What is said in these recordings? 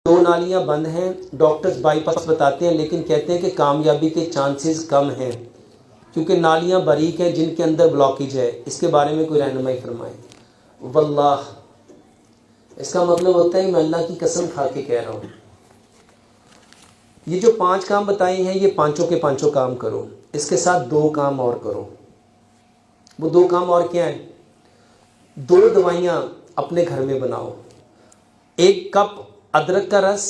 دو نالیاں بند ہیں، doctors by پاس بتاتے ہیں، لیکن کہتے ہیں کہ کامیابی کے چانسز کم ہیں کیونکہ نالیاں باریک ہیں جن کے اندر بلاکیج ہے۔ اس کے بارے میں کوئی رہنمائی فرمائے۔ واللہ اس کا مطلب ہوتا ہے میں اللہ کی قسم کھا کے کہہ رہا ہوں، یہ جو 5 کام بتائے ہیں یہ پانچوں کے پانچوں کام کرو، اس کے ساتھ 2 کام اور کرو۔ وہ 2 کام اور کیا ہیں؟ 2 دوائیاں اپنے گھر میں بناؤ، 1 کپ ادرک کا رس،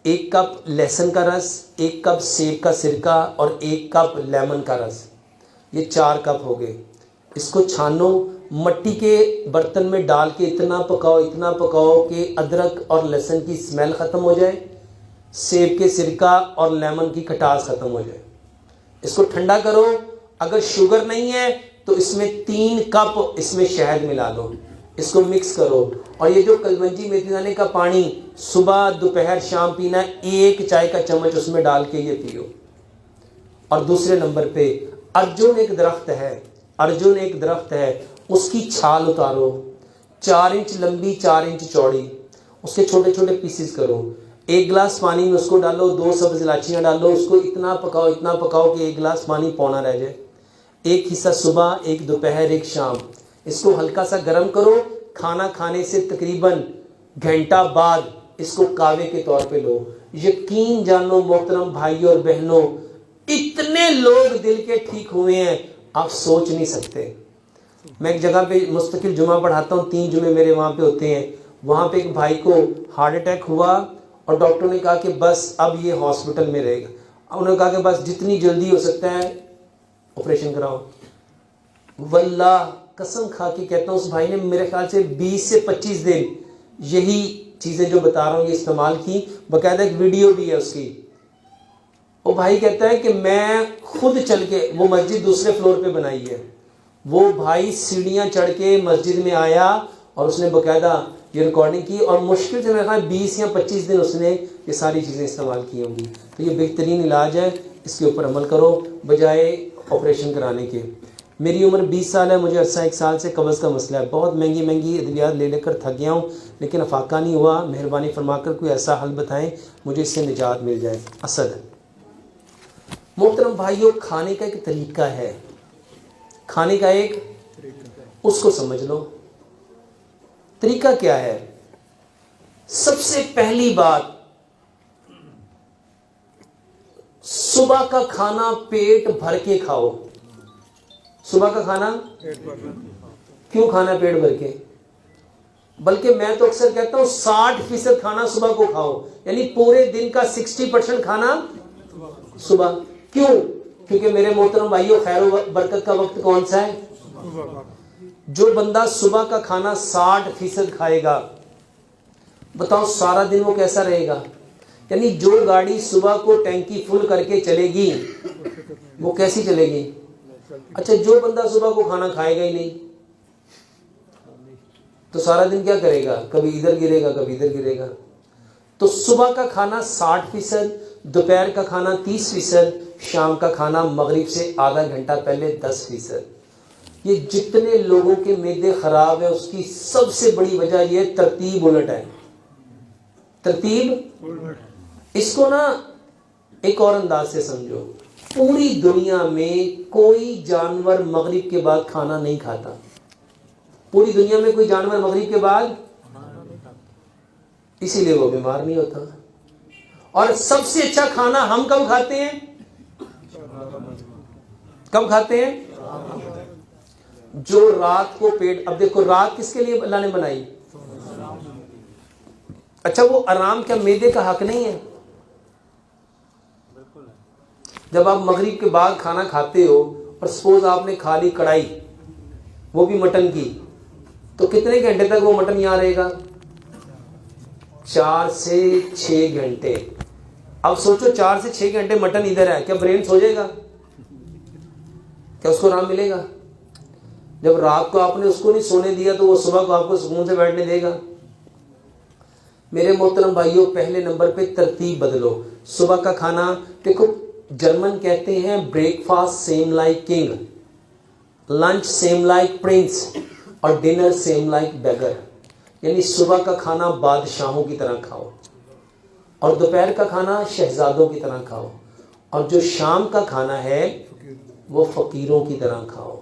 1 کپ لہسن کا رس، 1 کپ سیب کا سرکہ اور 1 کپ لیمن کا رس، یہ 4 کپ ہو گئے۔ اس کو چھانو، مٹی کے برتن میں ڈال کے اتنا پکاؤ کہ ادرک اور لہسن کی اسمیل ختم ہو جائے، سیب کے سرکہ اور لیمن کی کھٹاس ختم ہو جائے۔ اس کو ٹھنڈا کرو، اگر شوگر نہیں ہے تو اس میں 3 کپ اس میں شہد ملا دو، اس کو مکس کرو، اور یہ جو کلونجی میتھی دانے کا پانی صبح دوپہر شام پینا، 1 چائے کا چمچ اس میں ڈال کے یہ پیو۔ اور دوسرے نمبر پہ ارجن ایک درخت ہے، اس کی چھال اتارو، 4 انچ لمبی 4 انچ چوڑی، اس کے چھوٹے چھوٹے پیسز کرو، 1 گلاس پانی میں اس کو ڈالو، 2 سبز الائچیاں ڈالو، اس کو اتنا پکاؤ کہ 1 گلاس پانی پونا رہ جائے، 1 حصہ صبح، 1 دوپہر، 1 شام۔ اس کو ہلکا سا گرم کرو، کھانا کھانے سے تقریباً گھنٹہ بعد اس کو کاوے کے طور پہ لو۔ یقین جانو محترم بھائیوں اور بہنوں، اتنے لوگ دل کے ٹھیک ہوئے ہیں آپ سوچ نہیں سکتے۔ میں ایک جگہ پہ مستقل جمعہ پڑھاتا ہوں، 3 جمعے میرے وہاں پہ ہوتے ہیں، وہاں پہ ایک بھائی کو ہارٹ اٹیک ہوا اور ڈاکٹر نے کہا کہ بس اب یہ ہاسپٹل میں رہے گا۔ انہوں نے کہا کہ بس جتنی جلدی ہو سکتا ہے آپریشن کراؤ۔ واللہ قسم کھا کے کہتا ہوں اس بھائی نے میرے خیال سے 20 سے 25 دن یہی چیزیں جو بتا رہا ہوں یہ استعمال کی، باقاعدہ ایک ویڈیو بھی ہے اس کی۔ وہ بھائی کہتا ہے کہ میں خود چل کے، وہ مسجد دوسرے فلور پہ بنائی ہے، وہ بھائی سیڑھیاں چڑھ کے مسجد میں آیا اور اس نے باقاعدہ یہ ریکارڈنگ کی، اور مشکل سے میرے خیال 20 یا 25 دن اس نے یہ ساری چیزیں استعمال کی ہوں گی۔ تو یہ بہترین علاج ہے، اس کے اوپر عمل کرو بجائے آپریشن کرانے کے۔ میری عمر 20 سال ہے، مجھے عرصہ 1 سال سے قبض کا مسئلہ ہے، بہت مہنگی ادویات لے کر تھک گیا ہوں لیکن افاقہ نہیں ہوا۔ مہربانی فرما کر کوئی ایسا حل بتائیں مجھے اس سے نجات مل جائے۔ اسد محترم بھائیوں، کھانے کا ایک طریقہ ہے، کھانے کا ایک اس کو سمجھ لو۔ طریقہ کیا ہے؟ سب سے پہلی بات، صبح کا کھانا پیٹ بھر کے کھاؤ۔ صبح کا کھانا کیوں کھانا پیٹ بھر کے؟ بلکہ میں تو اکثر کہتا ہوں 60% کھانا صبح کو کھاؤ، یعنی پورے دن کا 60% کھانا صبح۔ کیوں؟ کیونکہ میرے محترم بھائیوں، خیر و برکت کا وقت کون سا ہے؟ جو بندہ صبح کا کھانا 60% کھائے گا، بتاؤ سارا دن وہ کیسا رہے گا؟ یعنی جو گاڑی صبح کو ٹینکی فل کر کے چلے گی وہ کیسی چلے گی؟ اچھا، جو بندہ صبح کو کھانا کھائے گا ہی نہیں تو سارا دن کیا کرے گا؟ کبھی ادھر گرے گا کبھی ادھر گرے گا۔ تو صبح کا کھانا 60%، دوپہر کا کھانا 30%، شام کا کھانا مغرب سے آدھا گھنٹہ پہلے 10%۔ یہ جتنے لوگوں کے معدے خراب ہیں اس کی سب سے بڑی وجہ یہ ترتیب الٹ ہے۔ ترتیب، اس کو نا ایک اور انداز سے سمجھو، پوری دنیا میں کوئی جانور مغرب کے بعد کھانا نہیں کھاتا۔ پوری دنیا میں کوئی جانور مغرب کے بعد، اسی لیے وہ بیمار نہیں ہوتا۔ اور سب سے اچھا کھانا ہم کب کھاتے ہیں؟ کب کھاتے ہیں؟ جو رات کو پیٹ، اب دیکھو رات کس کے لیے اللہ نے بنائی؟ اچھا، وہ آرام کیا معدے کا حق نہیں ہے؟ جب آپ مغرب کے بعد کھانا کھاتے ہو اور سپوز آپ نے کھا لی کڑھائی، وہ بھی مٹن کی، تو کتنے گھنٹے تک وہ مٹن یہاں رہے گا؟ 4 سے 6 گھنٹے۔ اب سوچو 4 سے 6 گھنٹے مٹن ادھر ہے، کیا برین سو جائے گا؟ کیا اس کو آرام ملے گا؟ جب رات کو آپ نے اس کو نہیں سونے دیا تو وہ صبح کو آپ کو سکون سے بیٹھنے دے گا؟ میرے محترم بھائیوں، پہلے نمبر پہ ترتیب بدلو۔ صبح کا کھانا دیکھو، جرمن کہتے ہیں break fast same like king, lunch same like prince, اور ڈنر سیم لائک بیگر، یعنی صبح کا کھانا بادشاہوں کی طرح کھاؤ۔ اور دوپہر کا کھانا شہزادوں کی طرح کھاؤ، اور جو شام کا کھانا ہے وہ فقیروں کی طرح کھاؤ۔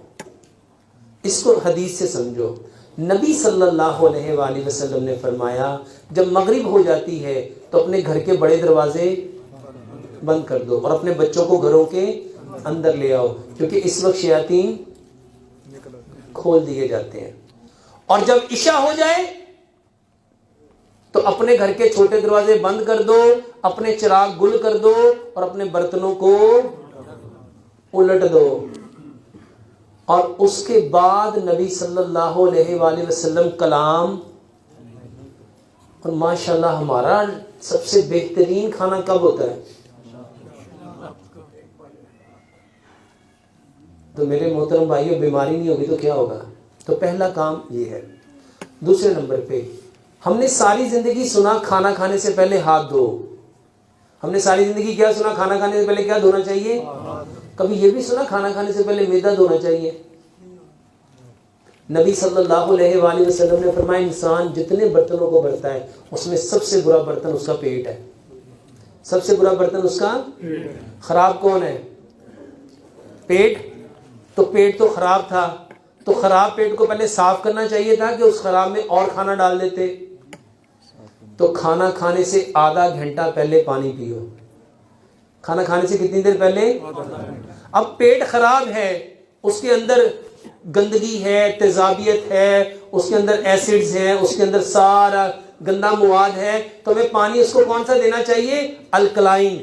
اس کو حدیث سے سمجھو۔ نبی صلی اللہ علیہ وآلہ وسلم نے فرمایا جب مغرب ہو جاتی ہے تو اپنے گھر کے بڑے دروازے بند کر دو اور اپنے بچوں کو گھروں کے اندر لے آؤ، کیونکہ اس وقت شیاطین کھول دیے جاتے ہیں۔ اور جب عشاء ہو جائے تو اپنے گھر کے چھوٹے دروازے بند کر دو، اپنے چراغ گل کر دو اور اپنے برتنوں کو الٹ دو۔ اور اس کے بعد نبی صلی اللہ علیہ وآلہ وسلم کلام۔ اور ماشاءاللہ ہمارا سب سے بہترین کھانا کب ہوتا ہے؟ تو میرے محترم بھائیوں، بیماری نہیں ہوگی تو کیا ہوگا؟ تو پہلا کام یہ ہے۔ دوسرے نمبر پہ ہم نے ساری زندگی سنا کھانا کھانے سے پہلے ہاتھ دھو۔ ہم نے ساری زندگی کیا سنا؟ کھانا کھانے سے پہلے کیا دھونا چاہیے؟ کبھی یہ بھی سنا کھانا کھانے سے پہلے معدہ دھونا چاہیے؟ نبی صلی اللہ علیہ وآلہ وسلم نے فرمایا انسان جتنے برتنوں کو بھرتا ہے اس میں سب سے برا برتن اس کا پیٹ ہے۔ سب سے برا برتن اس کا خراب کون ہے؟ پیٹ۔ تو پیٹ تو خراب تھا، تو خراب پیٹ کو پہلے صاف کرنا چاہیے تھا کہ اس خراب میں اور کھانا ڈال دیتے؟ تو کھانا کھانے سے آدھا گھنٹہ پہلے پانی پیو۔ کھانا کھانے سے کتنی دیر پہلے؟ اب پیٹ خراب ہے، اس کے اندر گندگی ہے، تیزابیت ہے، اس کے اندر ایسڈز ہیں، اس کے اندر سارا گندا مواد ہے، تو ہمیں پانی اس کو کون سا دینا چاہیے؟ الکلائن۔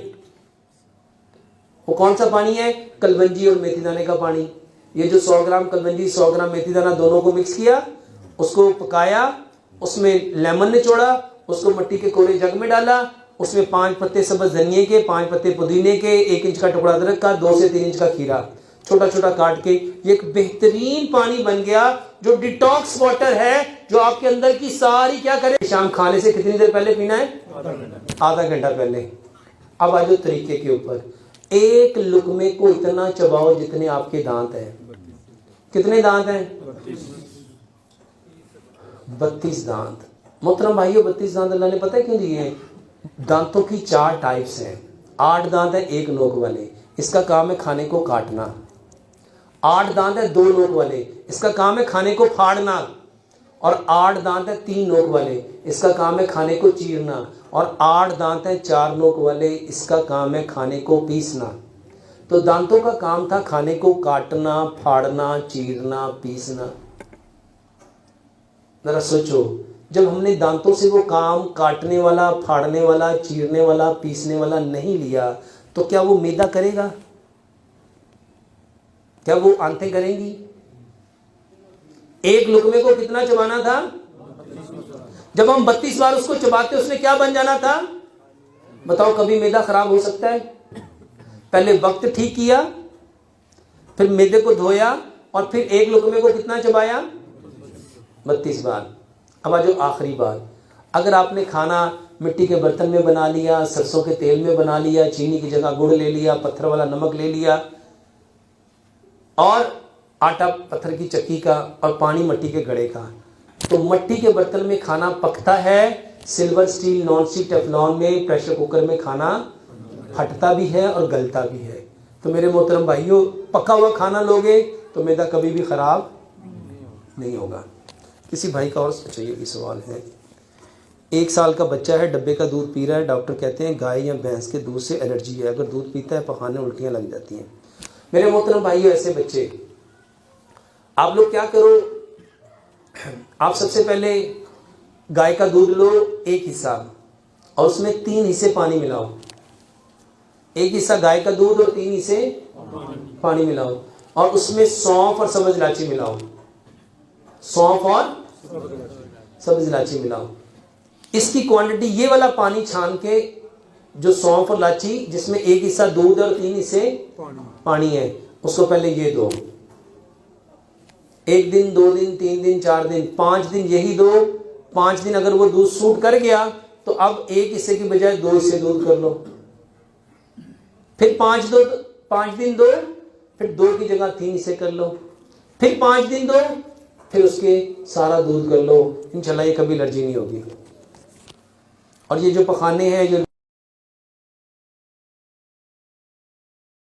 وہ کون سا پانی ہے؟ کلونجی اور میتھی دانے کا پانی۔ یہ جو 100 گرام کلونجی 100 گرام میتھی دانہ دونوں کو مکس کیا، اس کو پکایا، اس میں لیمن نچوڑا، اس کو مٹی کے کوڑے جگ میں ڈالا، اس میں 5 پتے سبز دھنیے کے، 5 پتے پودینے کے، 1 انچ کا ٹکڑا ادرک کا، 2 سے 3 انچ کا کھیرا چھوٹا چھوٹا کاٹ کے، یہ ایک بہترین پانی بن گیا جو ڈیٹاکس واٹر ہے، جو آپ کے اندر کی ساری کیا کرے؟ شام کھانے سے کتنی دیر پہلے پینا ہے؟ آدھا گھنٹہ پہلے۔ اب آ جاؤ طریقے کے اوپر۔ ایک لقمے کو اتنا چباؤ جتنے آپ کے دانت ہیں۔ کتنے دانت ہیں؟ 32 دانت۔ محترم بھائیو، 32 دانت اللہ نے پتہ ہے کیوں دیے ہیں؟ دانتوں کی 4 ٹائپس ہیں۔ 8 دانت ہیں ایک نوک والے، اس کا کام ہے کھانے کو کاٹنا۔ 8 دانت ہیں 2 نوک والے، اس کا کام ہے کھانے کو پھاڑنا۔ اور 8 دانت ہیں 3 نوک والے، اس کا کام ہے کھانے کو چیرنا۔ اور 8 دانت ہیں 4 نوک والے، اس کا کام ہے کھانے کو پیسنا۔ تو دانتوں کا کام تھا کھانے کو کاٹنا، پھاڑنا، چیرنا، پیسنا۔ ذرا سوچو، جب ہم نے دانتوں سے وہ کام کاٹنے والا، پھاڑنے والا، چیرنے والا، پیسنے والا نہیں لیا تو کیا وہ معدہ کرے گا؟ کیا وہ آنتیں کریں گی؟ ایک لقمے کو کتنا چبانا تھا؟ جب ہم 32 بار اس کو چباتے اس نے کیا بن جانا تھا؟ بتاؤ، کبھی معدہ خراب ہو سکتا ہے؟ پہلے وقت ٹھیک کیا، پھر معدے کو دھویا، اور پھر ایک لقمے کو کتنا چبایا؟ 32 بار۔ اب آ جو آخری بات، اگر آپ نے کھانا مٹی کے برتن میں بنا لیا، سرسوں کے تیل میں بنا لیا، چینی کی جگہ گڑ لے لیا، پتھر والا نمک لے لیا، اور آٹا پتھر کی چکی کا اور پانی مٹی کے گھڑے کا، تو مٹی کے برتن میں کھانا پکتا ہے، silver steel non stick Teflon میں پریشر کوکر میں کھانا پھٹتا بھی ہے اور گلتا بھی ہے۔ تو میرے محترم بھائیوں، پکا ہوا کھانا لوگے تو معدہ کبھی بھی خراب نہیں ہوگا۔ کسی بھائی کا اور چاہیے یہ سوال ہے۔ 1 سال کا بچہ ہے، ڈبے کا دودھ پی رہا ہے، ڈاکٹر کہتے ہیں گائے یا بھینس کے دودھ سے الرجی ہے، اگر دودھ پیتا ہے پخانے الٹیاں لگ جاتی ہیں۔ میرے محترم بھائیوں، ایسے بچے آپ لوگ کیا کرو، آپ سب سے پہلے گائے کا دودھ لو 1 حصہ، اور اس میں 3 حصے پانی ملاؤ۔ 1 حصہ گائے کا دودھ اور 3 حصے پانی ملاؤ، اور اس میں سونف اور سبز الائچی ملاؤ۔ سونف اور سبز الائچی ملاؤ۔ اس کی کوانٹٹی، یہ والا پانی چھان کے جو سونف اور الائچی جس میں 1 حصہ دودھ اور 3 حصے پانی ہے، اس کو پہلے یہ دو۔ 1 دن، 2 دن، 3 دن، 4 دن، 5 دن یہی دو۔ 5 دن اگر وہ دودھ سوٹ کر گیا تو اب 1 حصے کی بجائے 2 حصے دودھ کر لو۔ پھر 5 دن دو، پھر 2 کی جگہ 3 حصے کر لو، پھر 5 دن دو، پھر اس کے سارا دودھ کر لو۔ انشاءاللہ یہ کبھی الرجی نہیں ہوگی۔ اور یہ جو پخانے ہیں، جو